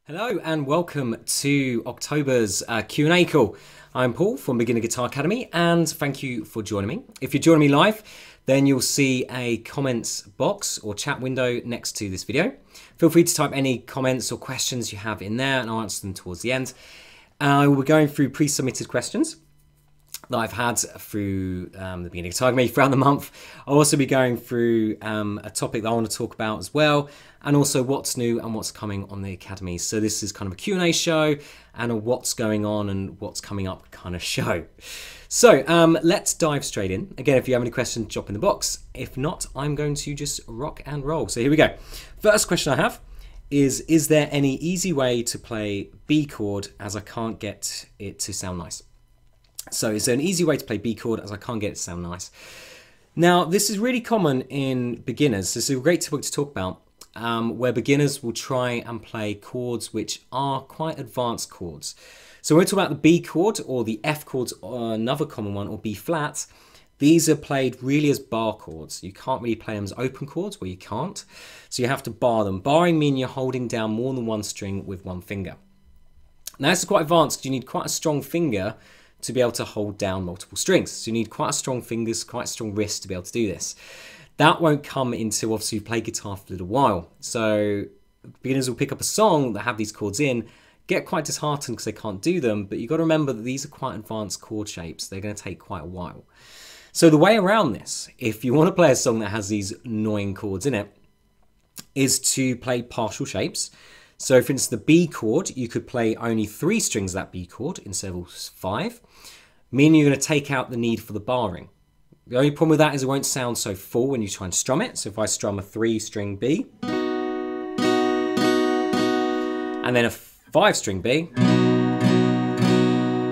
Hello and welcome to October's Q&A call. I'm Paul from Beginner Guitar Academy and thank you for joining me. If you're joining me live, then you'll see a comments box or chat window next to this video. Feel free to type any comments or questions you have in there and I'll answer them towards the end. I will be going through pre-submitted questions that I've had through the Beginner Guitar Academy throughout the month. I'll also be going through a topic that I want to talk about as well, and also what's new and what's coming on the Academy. So this is kind of a Q&A show and a what's going on and what's coming up kind of show. So let's dive straight in. Again, if you have any questions, drop in the box. If not, I'm going to just rock and roll. So here we go. First question I have is there any easy way to play B chord as I can't get it to sound nice? So is there an easy way to play B chord as I can't get it to sound nice? Now, this is really common in beginners. This is a great topic to talk about, where beginners will try and play chords which are quite advanced chords. So when we talk about the B chord or the F chords, or another common one, or B flat, these are played really as bar chords. You can't really play them as open chords, where you can't. So you have to bar them. Barring means you're holding down more than one string with one finger. Now this is quite advanced because you need quite a strong finger to be able to hold down multiple strings. So you need quite strong fingers, quite strong wrists to be able to do this. That won't come until obviously you play guitar for a little while. So beginners will pick up a song that have these chords in, get quite disheartened because they can't do them, but you've got to remember that these are quite advanced chord shapes. They're going to take quite a while. So the way around this, if you want to play a song that has these annoying chords in it, is to play partial shapes. So for instance, the B chord, you could play only 3 strings of that B chord instead of 5, meaning you're going to take out the need for the barring. The only problem with that is it won't sound so full when you try and strum it. So if I strum a 3-string B, and then a 5-string B, you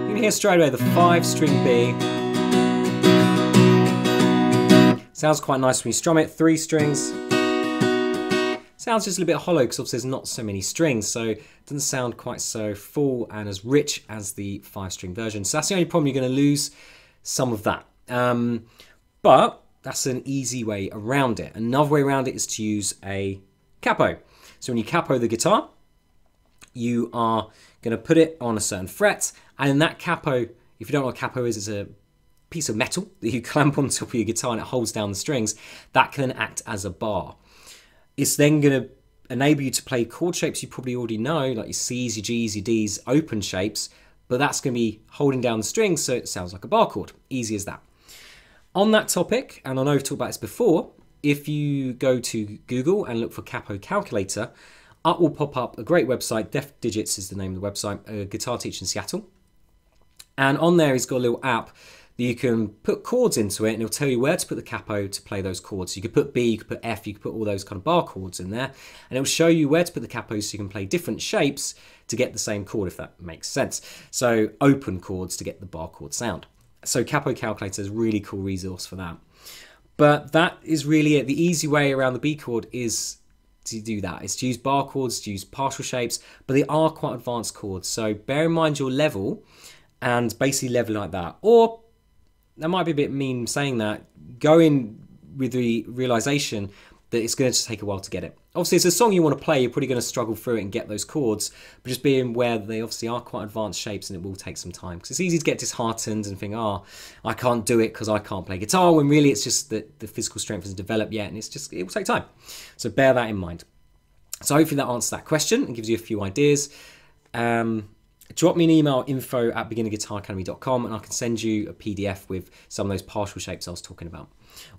can hear straight away the 5-string B. Sounds quite nice when you strum it, 3 strings. Sounds just a little bit hollow because obviously there's not so many strings, so it doesn't sound quite so full and as rich as the 5-string version. So that's the only problem, you're going to lose some of that. But that's an easy way around it. Another way around it is to use a capo. So when you capo the guitar, you are going to put it on a certain fret, and in that capo, if you don't know what a capo is, it's a piece of metal that you clamp on top of your guitar and it holds down the strings. That can act as a bar. It's then going to enable you to play chord shapes you probably already know, like your C's, your G's, your D's, open shapes, but that's going to be holding down the strings so it sounds like a bar chord. Easy as that. On that topic, and I know we've talked about this before, if you go to Google and look for Capo Calculator, up will pop up a great website, Def Digits is the name of the website, a guitar teacher in Seattle. And on there he's got a little app that you can put chords into it and it'll tell you where to put the capo to play those chords. So you could put B, you could put F, you could put all those kind of bar chords in there, and it'll show you where to put the capo so you can play different shapes to get the same chord, if that makes sense. So open chords to get the bar chord sound. So Capo Calculator is a really cool resource for that. But that is really it. The easy way around the B chord is to do that. It's to use bar chords, to use partial shapes, but they are quite advanced chords. So bear in mind your level and basically level like that. Or that might be a bit mean saying that, go in with the realization that it's going to take a while to get it. Obviously, it's a song you want to play, you're probably going to struggle through it and get those chords, but just being aware that they obviously are quite advanced shapes and it will take some time. Because it's easy to get disheartened and think, oh, I can't do it because I can't play guitar, when really it's just that the physical strength hasn't developed yet and it will take time. So bear that in mind. So hopefully that answers that question and gives you a few ideas. Drop me an email, info@beginnerguitaracademy.com, and I can send you a PDF with some of those partial shapes I was talking about.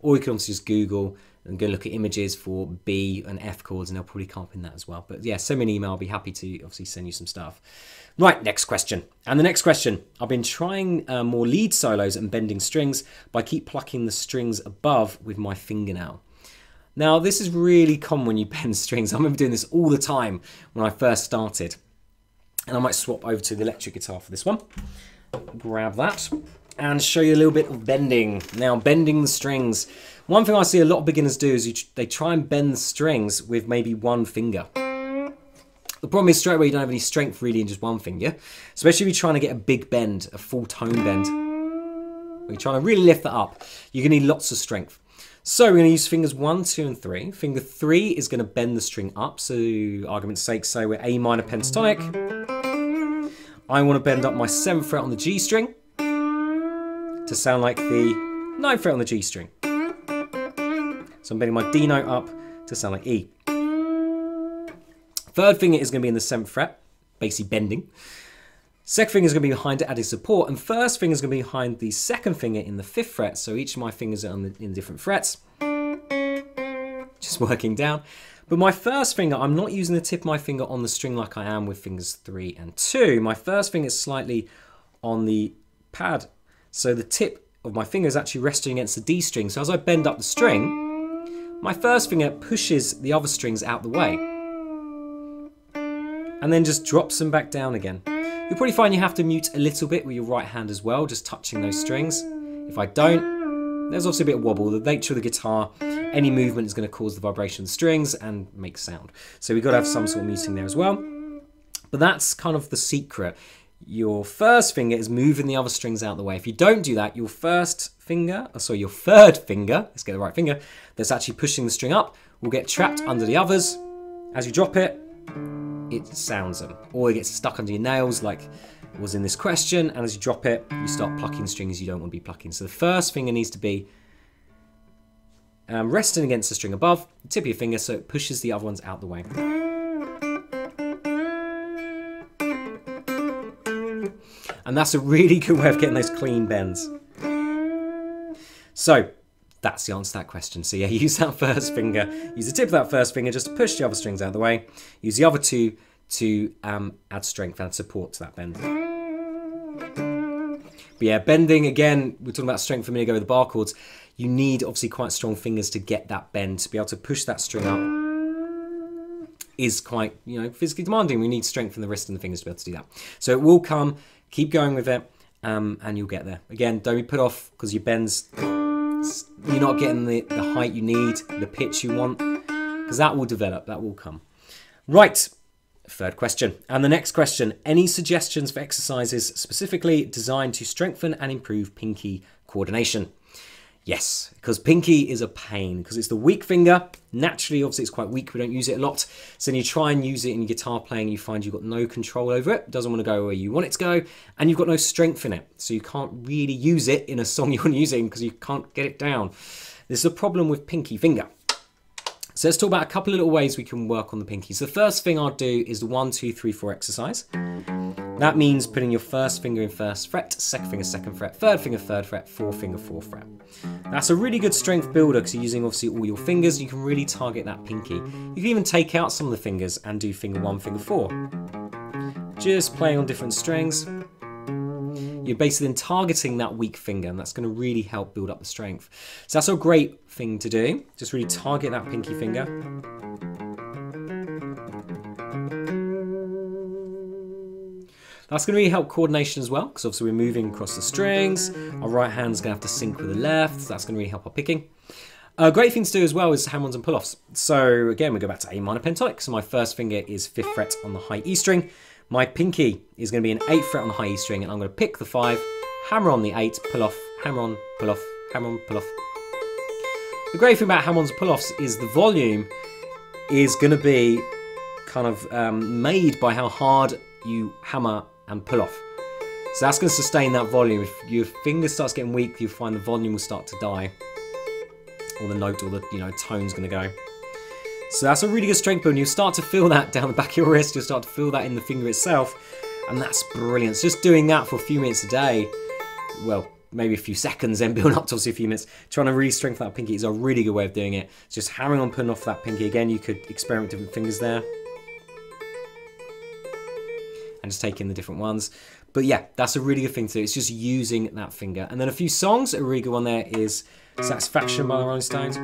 Or you can also just Google and go look at images for B and F chords, and they'll probably come up in that as well. But yeah, send me an email. I'll be happy to obviously send you some stuff. Right, next question. And the next question, I've been trying more lead solos and bending strings, but I keep plucking the strings above with my fingernail. Now, this is really common when you bend strings. I remember doing this all the time when I first started. And I might swap over to the electric guitar for this one. Grab that and show you a little bit of bending. Now, bending the strings. One thing I see a lot of beginners do is they try and bend the strings with maybe one finger. The problem is straight away you don't have any strength really in just one finger, especially if you're trying to get a big bend, a full tone bend. You're trying to really lift that up. You're going to need lots of strength. So we're going to use fingers 1, 2, and 3. Finger 3 is going to bend the string up. So argument's sake, say we're A minor pentatonic. I want to bend up my 7th fret on the G string to sound like the 9th fret on the G string. So I'm bending my D note up to sound like E. 3rd finger is going to be in the 7th fret, basically bending. 2nd finger is going to be behind it, adding support, and 1st finger is going to be behind the 2nd finger in the 5th fret. So each of my fingers are in different frets. Just working down. But my 1st finger, I'm not using the tip of my finger on the string like I am with fingers 3 and 2. My 1st finger is slightly on the pad. So the tip of my finger is actually resting against the D string. So as I bend up the string, my 1st finger pushes the other strings out the way. And then just drops them back down again. You'll probably find you have to mute a little bit with your right hand as well, just touching those strings. If I don't, there's obviously a bit of wobble. The nature of the guitar, any movement is going to cause the vibration of the strings and make sound. So we've got to have some sort of muting there as well. But that's kind of the secret. Your 1st finger is moving the other strings out of the way. If you don't do that, your 3rd finger, let's get the right finger, that's actually pushing the string up, will get trapped under the others. As you drop it, it sounds them, or it gets stuck under your nails like it was in this question, and as you drop it, you start plucking strings you don't want to be plucking. So the 1st finger needs to be resting against the string above, the tip of your finger, so it pushes the other ones out the way. And that's a really good way of getting those clean bends. So that's the answer to that question. So yeah, use that 1st finger, use the tip of that 1st finger just to push the other strings out of the way. Use the other 2 to add strength and support to that bend. But yeah, bending, again, we were talking about strength a minute ago with the bar chords. You need obviously quite strong fingers to get that bend, to be able to push that string up is quite, physically demanding. We need strength in the wrist and the fingers to be able to do that. So it will come, keep going with it, and you'll get there. Again, don't be put off because your bends, you're not getting the height you need, the pitch you want, because that will develop, that will come. Right, 3rd question. And the next question, any suggestions for exercises specifically designed to strengthen and improve pinky coordination? Yes, because pinky is a pain, because it's the weak finger. Naturally, obviously, it's quite weak. We don't use it a lot. So then you try and use it in your guitar playing, you find you've got no control over it. It doesn't want to go where you want it to go, and you've got no strength in it. So you can't really use it in a song you want to use it in because you can't get it down. This is a problem with pinky finger. So let's talk about a couple of little ways we can work on the pinkies. The first thing I'll do is the 1, 2, 3, 4 exercise. That means putting your 1st finger in 1st fret, 2nd finger 2nd fret, 3rd finger 3rd fret, 4th finger 4th fret. That's a really good strength builder because you're using obviously all your fingers. You can really target that pinky. You can even take out some of the fingers and do finger 1, finger 4. Just playing on different strings. You're basically then targeting that weak finger, and that's going to really help build up the strength. So that's a great thing to do. Just really target that pinky finger. That's going to really help coordination as well, because obviously we're moving across the strings. Our right hand's going to have to sync with the left, so that's going to really help our picking. A great thing to do as well is hammer-ons and pull-offs. So again, we go back to A minor pentatonic. So my 1st finger is 5th fret on the high E string. My pinky is going to be an 8th fret on the high E string, and I'm going to pick the 5, hammer on the 8, pull off, hammer on, pull off, hammer on, pull off. The great thing about hammer-ons and pull-offs is the volume is going to be kind of made by how hard you hammer and pull off. So that's going to sustain that volume. If your finger starts getting weak, you'll find the volume will start to die, or the note or the tone's going to go. So that's a really good strength build, and you'll start to feel that down the back of your wrist. You'll start to feel that in the finger itself, and that's brilliant. So just doing that for a few minutes a day, well, maybe a few seconds, then build up to obviously a few minutes, trying to really strengthen that pinky is a really good way of doing it. It's just hammering on, putting off that pinky. Again, you could experiment with different fingers there, and just take in the different ones. But yeah, that's a really good thing to do. It's just using that finger. And then a few songs. A really good one there is Satisfaction by the Rolling Stones.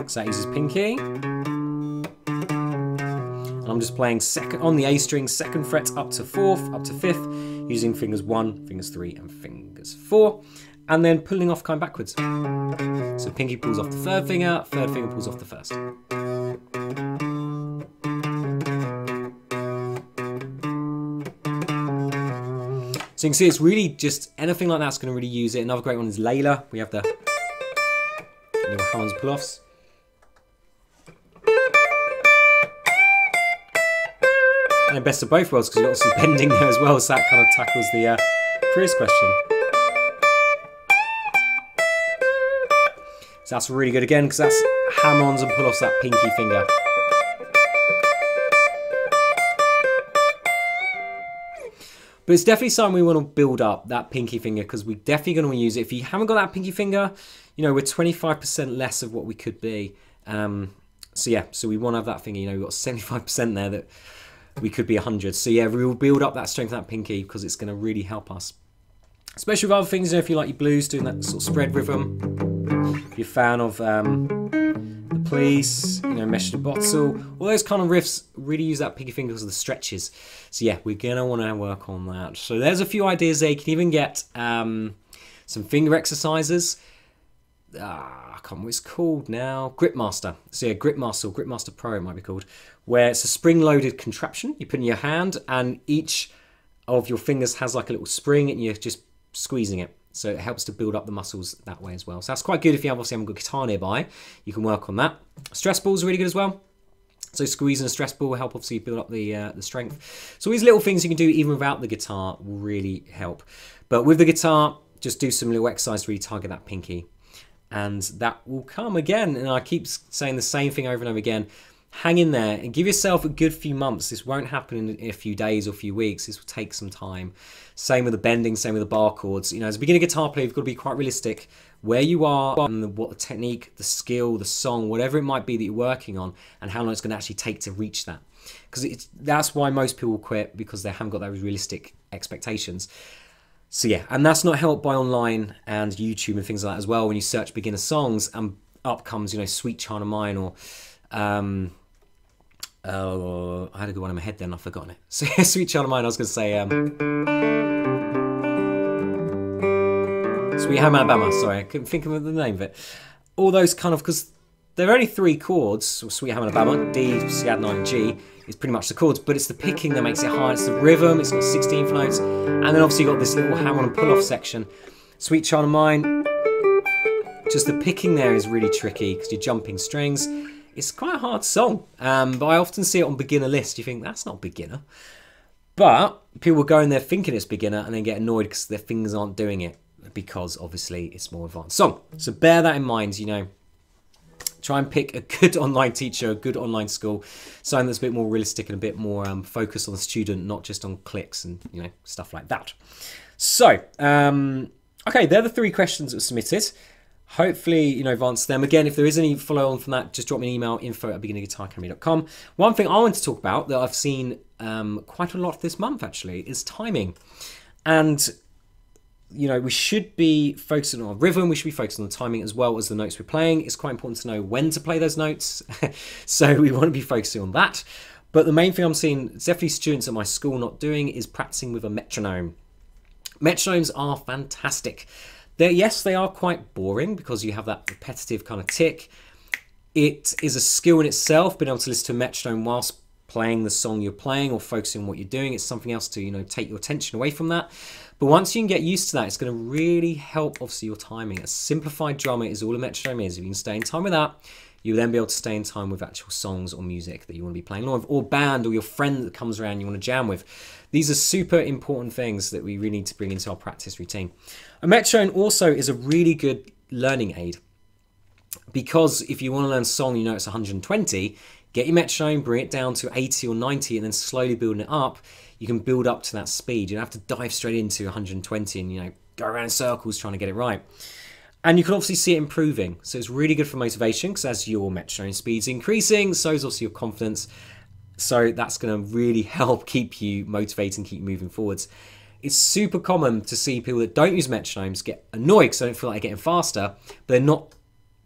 So that uses pinky. And I'm just playing second on the A string, 2nd fret up to 4th, up to 5th, using fingers 1, fingers 3, and fingers 4. And then pulling off kind of backwards. So pinky pulls off the 3rd finger pulls off the 1st. So you can see it's really just anything like that's going to really use it. Another great one is Layla. We have the your hammer-ons and pull-offs. And best of both worlds, because you've got some bending there as well, so that kind of tackles the previous question. So that's really good again, because that's hammer-ons and pull-offs that pinky finger. But it's definitely something we want to build up, that pinky finger, because we're definitely going to use it. If you haven't got that pinky finger, you know, we're 25% less of what we could be. So yeah, so we want to have that finger, you know, we've got 75% there that we could be 100. So yeah, we will build up that strength of that pinky because it's going to really help us. Especially with other things, you know, if you like your blues, doing that sort of spread rhythm. If you're a fan of The Police, you know, Mesh the Bottle, all those kind of riffs, really use that pinky finger because of the stretches. So yeah, we're going to want to work on that. So there's a few ideas there. You can even get some finger exercises. I can't remember what it's called now. Gripmaster. So yeah, Gripmaster or Gripmaster Pro it might be called. Where it's a spring-loaded contraption you put in your hand, and each of your fingers has like a little spring and you're just squeezing it. So it helps to build up the muscles that way as well. So that's quite good if you obviously haven't got a guitar nearby. You can work on that. Stress balls are really good as well. So squeezing a stress ball will help obviously build up the strength. So these little things you can do even without the guitar will really help. But with the guitar, just do some little exercise to really target that pinky. And that will come again. And I keep saying the same thing over and over again. Hang in there and give yourself a good few months. This won't happen in a few days or a few weeks. This will take some time. Same with the bending, same with the bar chords. You know, as a beginner guitar player, you've got to be quite realistic where you are and what the technique, the skill, the song, whatever it might be that you're working on, and how long it's going to actually take to reach that. Because that's why most people quit, because they haven't got those realistic expectations. So yeah, and that's not helped by online and YouTube and things like that as well. When you search beginner songs and up comes, you know, Sweet Child of Mine or I had a good one in my head then, I've forgotten it. So Sweet Child of Mine, I was going to say Sweet Home Alabama, sorry, I couldn't think of the name of it. All those kind of, because there are only 3 chords, so Sweet Home Alabama, D, C add 9 and G, is pretty much the chords, but it's the picking that makes it hard, it's the rhythm, it's got 16th notes, and then obviously you've got this little hammer and pull-off section. Sweet Child of Mine, just the picking there is really tricky, because you're jumping strings. It's quite a hard song, but I often see it on beginner lists. You think, that's not beginner. But people go in there thinking it's beginner and then get annoyed because their fingers aren't doing it, because obviously it's more advanced song. So bear that in mind, you know. Try and pick a good online teacher, a good online school, something that's a bit more realistic and a bit more focused on the student, not just on clicks and, you know, stuff like that. So, okay, they're the 3 questions that were submitted. Hopefully, you know, I've answered them. Again, if there is any follow on from that, just drop me an email, info@beginnerguitaracademy.com. One thing I want to talk about that I've seen quite a lot this month, actually, is timing. And, you know, we should be focusing on our rhythm. We should be focusing on the timing as well as the notes we're playing. It's quite important to know when to play those notes. So we want to be focusing on that. But the main thing I'm seeing, definitely students at my school not doing, is practicing with a metronome. Metronomes are fantastic. Yes, they are quite boring because you have that repetitive kind of tick. It is a skill in itself, being able to listen to a metronome whilst playing the song you're playing or focusing on what you're doing. It's something else to, you know, take your attention away from that. But once you can get used to that, it's going to really help, obviously, your timing. A simplified drummer is all a metronome is. If you can stay in time with that, you'll then be able to stay in time with actual songs or music that you want to be playing along with, or band or your friend that comes around you want to jam with. These are super important things that we really need to bring into our practice routine. A metronome also is a really good learning aid, because if you want to learn a song, you know it's 120, get your metronome, bring it down to 80 or 90, and then slowly building it up, you can build up to that speed. You don't have to dive straight into 120 and, you know, go around in circles trying to get it right. And you can obviously see it improving. So it's really good for motivation, because as your metronome speed's increasing, so is also your confidence. So that's going to really help keep you motivated and keep you moving forwards. It's super common to see people that don't use metronomes get annoyed because they don't feel like they're getting faster, but they're not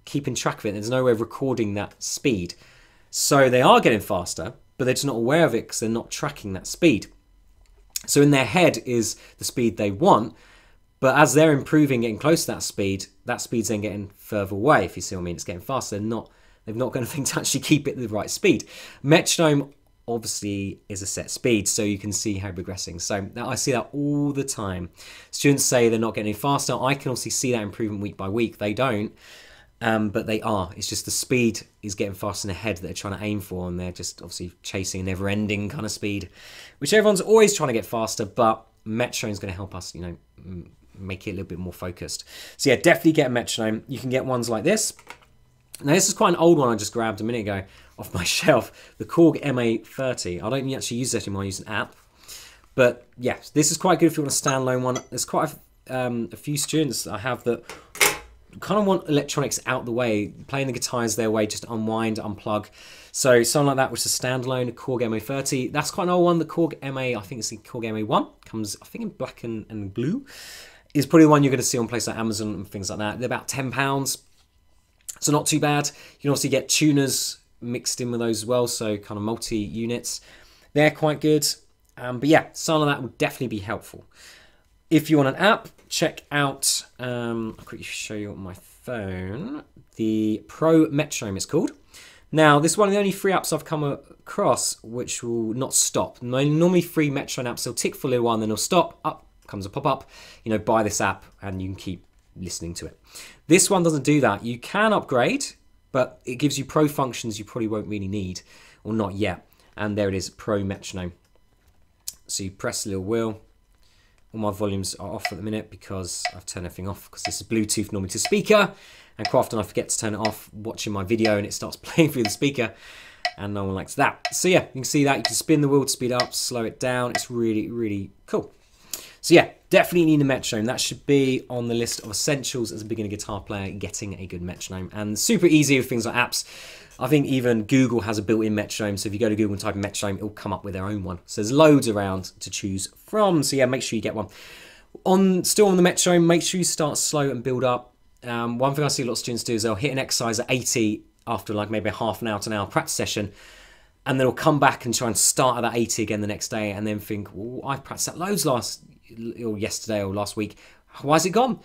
keeping track of it. There's no way of recording that speed. So they are getting faster, but they're just not aware of it because they're not tracking that speed. So in their head is the speed they want, but as they're improving, getting close to that speed's then getting further away, if you see what I mean. It's getting faster. They've not got anything to actually keep it at the right speed. Metronome obviously is a set speed, so you can see how progressing. So I see that all the time. Students say they're not getting any faster. I can obviously see that improvement week by week. They don't. but they are. It's just the speed is getting faster in the head that they're trying to aim for, and they're just obviously chasing a never-ending kind of speed, which everyone's always trying to get faster, but metronome's going to help us, you know, make it a little bit more focused. So yeah, definitely get a metronome. You can get ones like this. Now this is quite an old one I just grabbed a minute ago off my shelf, the Korg MA30. I don't actually use that anymore, I use an app. But yeah, this is quite good if you want a standalone one. There's quite a few students I have that kind of want electronics out the way, playing the guitars their way, just unwind, unplug. So something like that, which is a standalone Korg MA30. That's quite an old one. The Korg MA, I think it's the Korg MA1, comes I think in black and blue. Is probably the one you're going to see on places like Amazon and things like that. They're about £10, so not too bad. You can also get tuners mixed in with those as well, so kind of multi-units. They're quite good. But yeah, something like that would definitely be helpful. If you want an app, check out, I'll quickly show you on my phone, the Pro Metronome it's called. Now, this is one of the only free apps I've come across which will not stop. Normally free metronome apps, they'll tick for a little while and then they'll stop, up comes a pop-up, you know, buy this app and you can keep listening to it. This one doesn't do that. You can upgrade, but it gives you pro functions you probably won't really need, or not yet. And there it is, Pro Metronome. So you press the little wheel. All my volumes are off at the minute because I've turned everything off because this is Bluetooth normally to speaker, and quite often I forget to turn it off watching my video and it starts playing through the speaker, and no one likes that. So yeah, you can see that. You can spin the wheel to speed up, slow it down. It's really, really cool. So yeah, definitely need a metronome. That should be on the list of essentials as a beginner guitar player, getting a good metronome. And super easy with things like apps. I think even Google has a built-in metronome, so if you go to Google and type in metronome, it'll come up with their own one. So there's loads around to choose from. So yeah, make sure you get one. Still on the metronome, make sure you start slow and build up. One thing I see a lot of students do is they'll hit an exercise at 80 after like maybe a half an hour to an hour practice session, and then they'll come back and try and start at that 80 again the next day, and then think, well, I practiced that loads yesterday or last week. Why is it gone?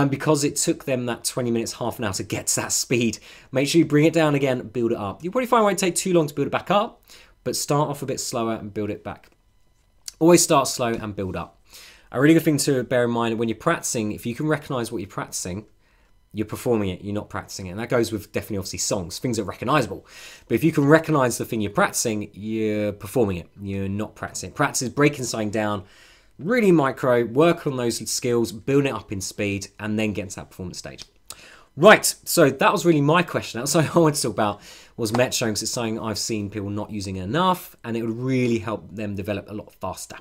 Because it took them that 20 minutes, half an hour to get to that speed. Make sure you bring it down again, build it up. You'll probably find it won't take too long to build it back up, but start off a bit slower and build it back. Always start slow and build up. A really good thing to bear in mind when you're practicing, if you can recognize what you're practicing, you're performing it, you're not practicing it. And that goes with definitely obviously songs, things that are recognizable. But if you can recognize the thing you're practicing, you're performing it, you're not practicing. Practice is breaking something down, really micro, work on those skills, building it up in speed, and then get to that performance stage. Right, so that was really my question. That's what I wanted to talk about, was metronome, because it's something I've seen people not using enough, and it would really help them develop a lot faster.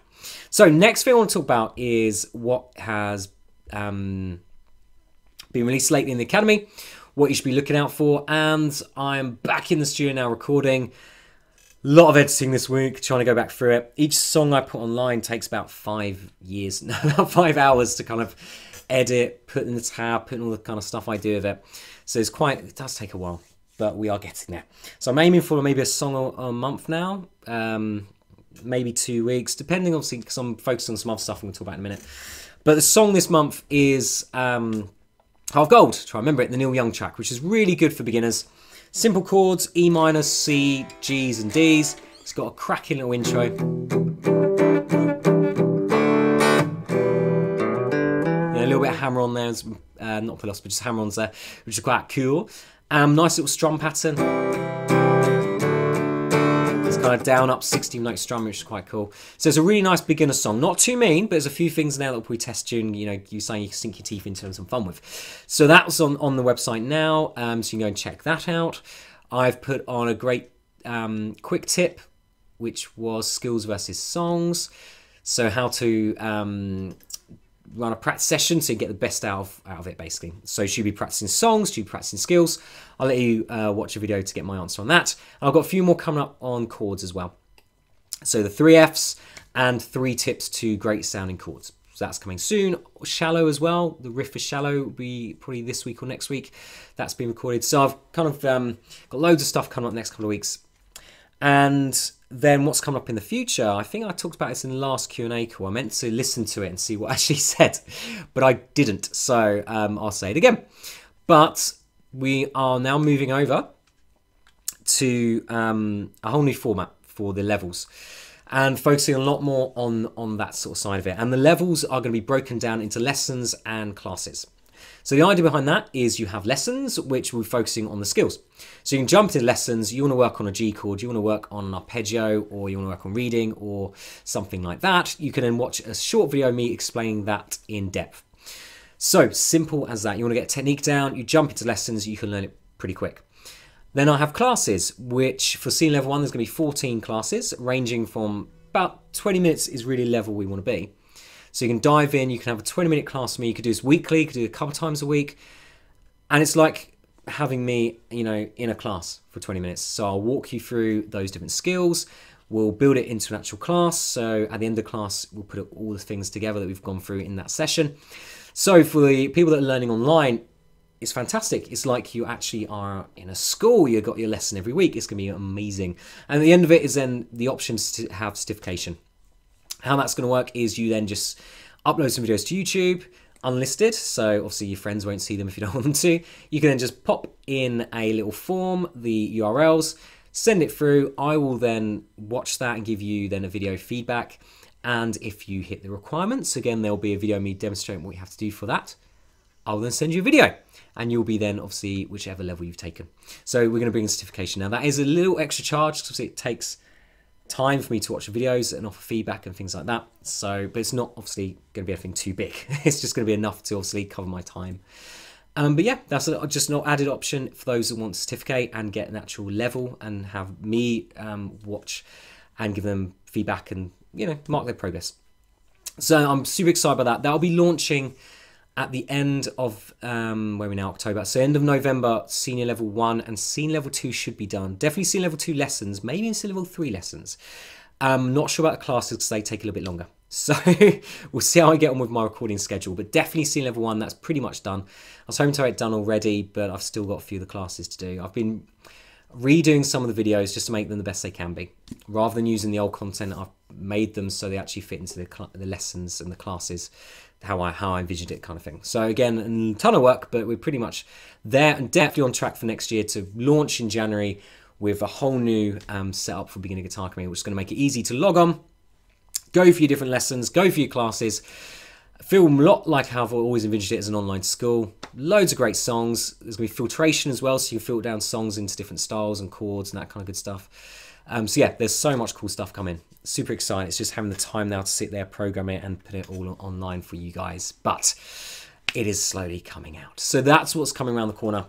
So next thing I want to talk about is what has been released lately in the Academy, what you should be looking out for, and I'm back in the studio now recording. A lot of editing this week, trying to go back through it. Each song I put online takes about 5 years, about 5 hours to kind of edit, put in the tab, put in all the kind of stuff I do with it. So it does take a while, but we are getting there. So I'm aiming for maybe a song a month now, maybe 2 weeks, depending obviously, because I'm focused on some other stuff I'm going to talk about in a minute. But the song this month is Heart of Gold. Try to remember it, the Neil Young track, which is really good for beginners. Simple chords, E minor, C, Gs and Ds. It's got a cracking little intro. Yeah, a little bit of hammer on there, not philosophy, but just hammer-ons there, which is quite cool. Nice little strum pattern. It's kind of down, up, 16-note strum, which is quite cool. So it's a really nice beginner song. Not too mean, but there's a few things there that will probably test you and, you know, you saying you can sink your teeth into and some fun with. So that's on the website now, so you can go and check that out. I've put on a great quick tip, which was skills versus songs. So how to run a practice session so you get the best out of it, basically. So should you be practicing songs, should you be practicing skills? I'll let you watch a video to get my answer on that. I've got a few more coming up on chords as well. So the 3 Fs and 3 tips to great sounding chords. So that's coming soon. Shallow as well. The riff for Shallow will be probably this week or next week. That's been recorded. So I've kind of got loads of stuff coming up next couple of weeks. And then what's coming up in the future, I think I talked about this in the last Q&A call. I meant to listen to it and see what I actually said, but I didn't. So I'll say it again. But we are now moving over to a whole new format for the levels and focusing a lot more on that sort of side of it. And the levels are going to be broken down into lessons and classes. So the idea behind that is you have lessons which we're focusing on the skills. So you can jump into lessons, you want to work on a G chord, you want to work on an arpeggio, or you want to work on reading or something like that. You can then watch a short video of me explaining that in depth. So simple as that. You want to get technique down, you jump into lessons, you can learn it pretty quick. Then I have classes, which for senior level 1, there's going to be 14 classes, ranging from about 20 minutes is really level we want to be. So you can dive in, you can have a 20-minute class with me, you could do this weekly, you could do it a couple times a week. And it's like having me, you know, in a class for 20 minutes. So I'll walk you through those different skills. We'll build it into an actual class. So at the end of the class, we'll put all the things together that we've gone through in that session. So for the people that are learning online, it's fantastic. It's like you actually are in a school. You've got your lesson every week. It's going to be amazing. And at the end of it is then the options to have certification. How that's going to work is you then just upload some videos to YouTube, unlisted, so obviously your friends won't see them if you don't want them to. You can then just pop in a little form, the URLs, send it through. I will then watch that and give you then a video feedback. And if you hit the requirements, again, there'll be a video of me demonstrating what you have to do for that. I'll then send you a video and you'll be then obviously whichever level you've taken. So we're going to bring a certification. Now that is a little extra charge because it takes time for me to watch the videos and offer feedback and things like that. So, but it's not obviously going to be anything too big. It's just going to be enough to obviously cover my time. But yeah, that's just an added option for those that want to certificate and get an actual level and have me watch and give them feedback and, you know, mark their progress. So I'm super excited about that. That'll be launching at the end of, where are we now, October. So end of November, senior level 1 and senior level 2 should be done. Definitely senior level 2 lessons, maybe in senior level 3 lessons. Not sure about the classes because they take a little bit longer. So we'll see how I get on with my recording schedule, but definitely senior level 1, that's pretty much done. I was hoping to have it done already, but I've still got a few of the classes to do. I've been redoing some of the videos just to make them the best they can be. Rather than using the old content, I've made them so they actually fit into the lessons and the classes, how I envisioned it, kind of thing. So again, a ton of work, but we're pretty much there and definitely on track for next year to launch in January with a whole new setup for Beginner Guitar Academy, which is going to make it easy to log on, go for your different lessons, go for your classes, feel a lot like how I've always envisioned it as an online school. Loads of great songs. There's going to be filtration as well, so you can filter down songs into different styles and chords and that kind of good stuff. So yeah, there's so much cool stuff coming. Super excited. It's just having the time now to sit there, program it, and put it all online for you guys. But it is slowly coming out. So that's what's coming around the corner.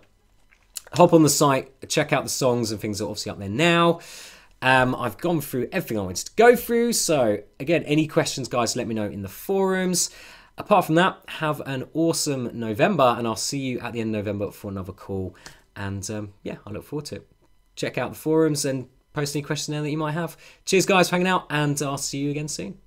Hop on the site, check out the songs and things that are obviously up there now. I've gone through everything I wanted to go through. So again, any questions, guys, let me know in the forums. Apart from that, have an awesome November, and I'll see you at the end of November for another call. And yeah, I look forward to it. Check out the forums and post any questions there that you might have. Cheers, guys, for hanging out, and I'll see you again soon.